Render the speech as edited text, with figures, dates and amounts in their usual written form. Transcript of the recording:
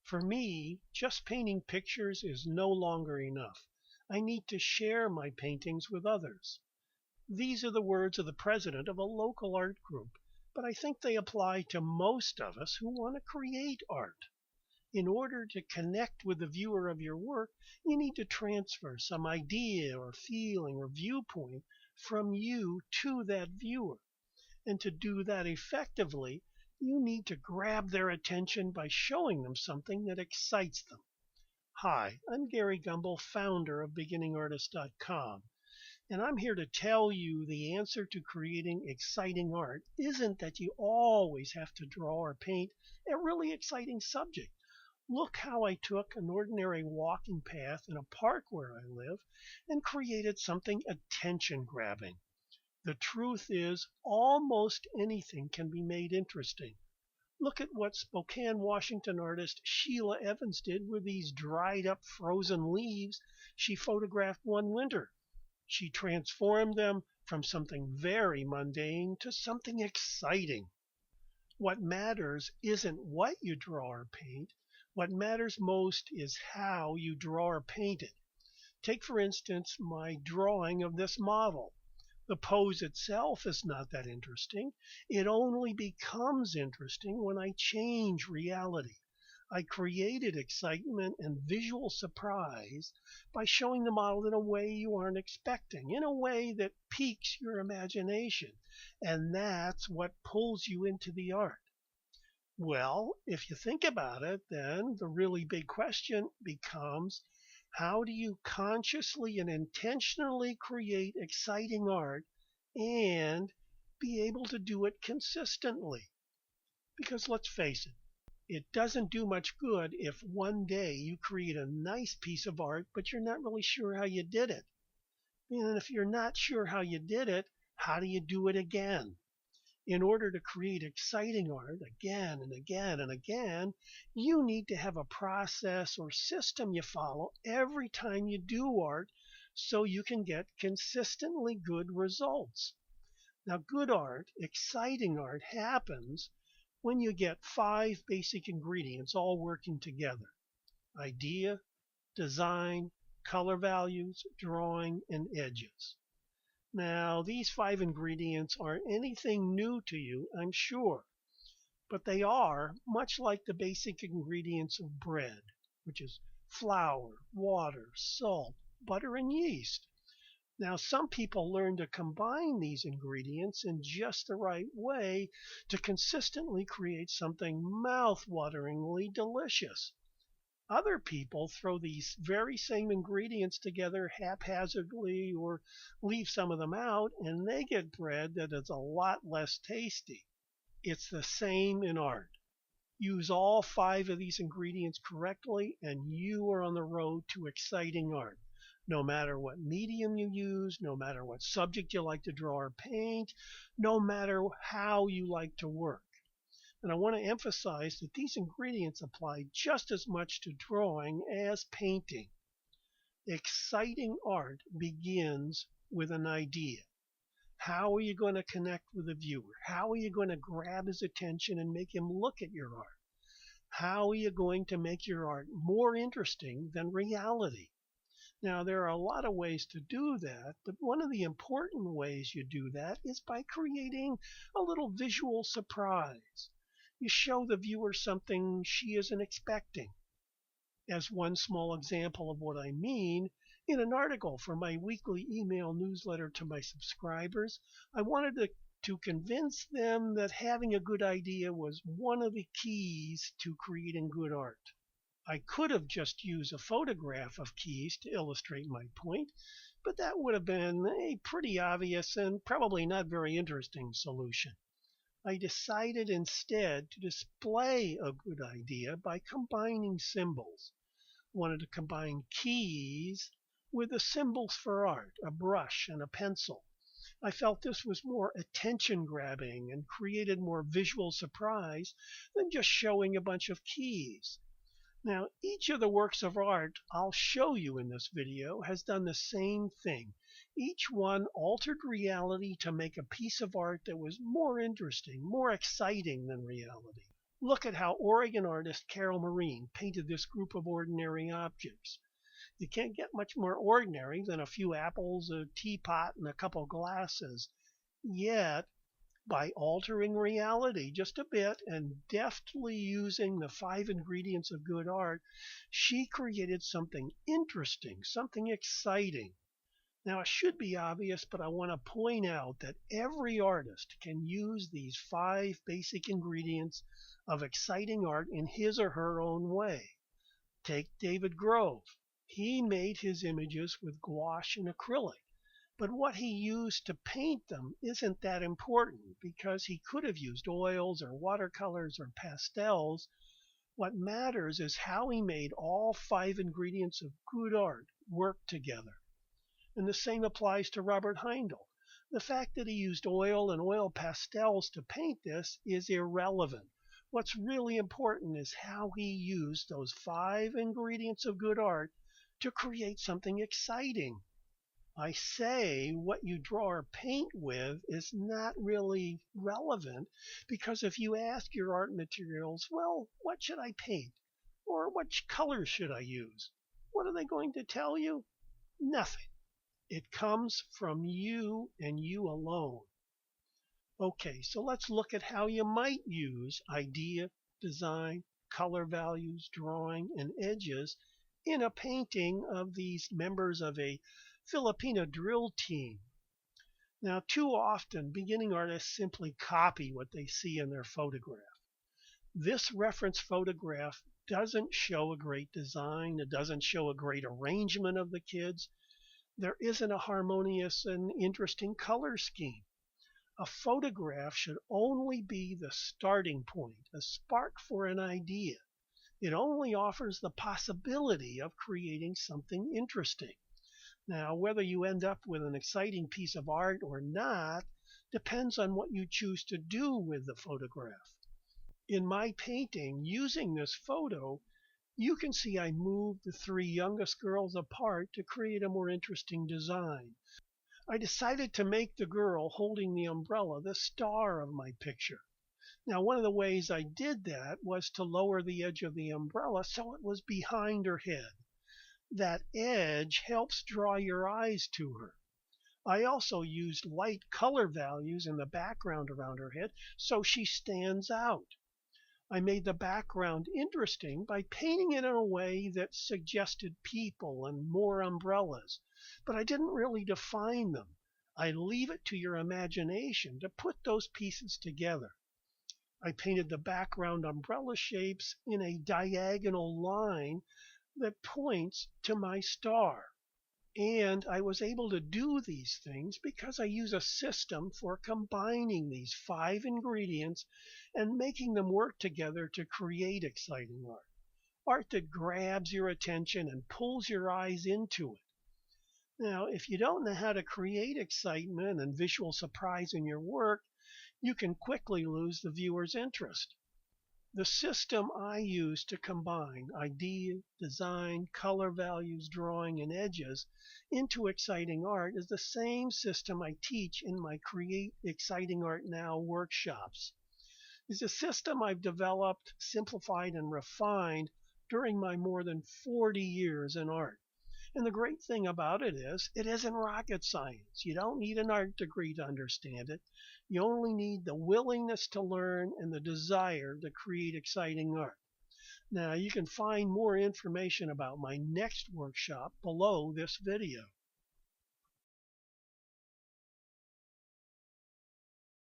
For me, just painting pictures is no longer enough. I need to share my paintings with others. These are the words of the president of a local art group, but I think they apply to most of us who want to create art. In order to connect with the viewer of your work, you need to transfer some idea or feeling or viewpoint from you to that viewer. And to do that effectively, you need to grab their attention by showing them something that excites them. Hi, I'm Gary Gumble, founder of BeginningArtist.com, and I'm here to tell you the answer to creating exciting art isn't that you always have to draw or paint a really exciting subject. Look how I took an ordinary walking path in a park where I live and created something attention-grabbing. The truth is, almost anything can be made interesting. Look at what Spokane, Washington artist Sheila Evans did with these dried up frozen leaves she photographed one winter. She transformed them from something very mundane to something exciting. What matters isn't what you draw or paint. What matters most is how you draw or paint it. Take, for instance, my drawing of this model. The pose itself is not that interesting. It only becomes interesting when I change reality. I created excitement and visual surprise by showing the model in a way you aren't expecting, in a way that piques your imagination. And that's what pulls you into the art. Well, if you think about it, then the really big question becomes, how do you consciously and intentionally create exciting art and be able to do it consistently? Because let's face it, it doesn't do much good if one day you create a nice piece of art, but you're not really sure how you did it. And if you're not sure how you did it, how do you do it again? In order to create exciting art again and again and again, you need to have a process or system you follow every time you do art so you can get consistently good results. Now, good art, exciting art, happens when you get 5 basic ingredients all working together: idea, design, color values, drawing, and edges. Now, these 5 ingredients aren't anything new to you, I'm sure, but they are much like the basic ingredients of bread, which is flour, water, salt, butter, and yeast. Now, some people learn to combine these ingredients in just the right way to consistently create something mouth-wateringly delicious. Other people throw these very same ingredients together haphazardly or leave some of them out, and they get bread that is a lot less tasty. It's the same in art. Use all 5 of these ingredients correctly, and you are on the road to exciting art. No matter what medium you use, no matter what subject you like to draw or paint, no matter how you like to work. And I want to emphasize that these ingredients apply just as much to drawing as painting. Exciting art begins with an idea. How are you going to connect with the viewer? How are you going to grab his attention and make him look at your art? How are you going to make your art more interesting than reality? Now, there are a lot of ways to do that, but one of the important ways you do that is by creating a little visual surprise. You show the viewer something she isn't expecting. As one small example of what I mean, in an article for my weekly email newsletter to my subscribers, I wanted to convince them that having a good idea was one of the keys to creating good art. I could have just used a photograph of keys to illustrate my point, but that would have been a pretty obvious and probably not very interesting solution. I decided instead to display a good idea by combining symbols. I wanted to combine keys with the symbols for art, a brush and a pencil. I felt this was more attention-grabbing and created more visual surprise than just showing a bunch of keys. Now, each of the works of art I'll show you in this video has done the same thing. Each one altered reality to make a piece of art that was more interesting, more exciting than reality. Look at how Oregon artist Carol Marine painted this group of ordinary objects. You can't get much more ordinary than a few apples, a teapot, and a couple glasses. Yet, by altering reality just a bit and deftly using the 5 ingredients of good art, she created something interesting, something exciting. Now, it should be obvious, but I want to point out that every artist can use these 5 basic ingredients of exciting art in his or her own way. Take David Grove. He made his images with gouache and acrylic. But what he used to paint them isn't that important because he could have used oils or watercolors or pastels. What matters is how he made all 5 ingredients of good art work together. And the same applies to Robert Heindel. The fact that he used oil and oil pastels to paint this is irrelevant. What's really important is how he used those 5 ingredients of good art to create something exciting. I say what you draw or paint with is not really relevant because if you ask your art materials, well, what should I paint? Or which colors should I use? What are they going to tell you? Nothing. It comes from you and you alone. Okay, so let's look at how you might use idea, design, color values, drawing, and edges in a painting of these members of a Filipino drill team. Now, too often, beginning artists simply copy what they see in their photograph. This reference photograph doesn't show a great design. It doesn't show a great arrangement of the kids. There isn't a harmonious and interesting color scheme. A photograph should only be the starting point, a spark for an idea. It only offers the possibility of creating something interesting. Now, whether you end up with an exciting piece of art or not depends on what you choose to do with the photograph. In my painting, using this photo, you can see I moved the 3 youngest girls apart to create a more interesting design. I decided to make the girl holding the umbrella the star of my picture. Now, one of the ways I did that was to lower the edge of the umbrella so it was behind her head. That edge helps draw your eyes to her. I also used light color values in the background around her head so she stands out. I made the background interesting by painting it in a way that suggested people and more umbrellas, but I didn't really define them. I leave it to your imagination to put those pieces together. I painted the background umbrella shapes in a diagonal line that points to my star. And I was able to do these things because I use a system for combining these 5 ingredients and making them work together to create exciting art. Art that grabs your attention and pulls your eyes into it. Now, if you don't know how to create excitement and visual surprise in your work, you can quickly lose the viewer's interest. The system I use to combine idea, design, color values, drawing, and edges into exciting art is the same system I teach in my Create Exciting Art Now workshops. It's a system I've developed, simplified, and refined during my more than 40 years in art. And the great thing about it is, it isn't rocket science. You don't need an art degree to understand it. You only need the willingness to learn and the desire to create exciting art. Now, you can find more information about my next workshop below this video.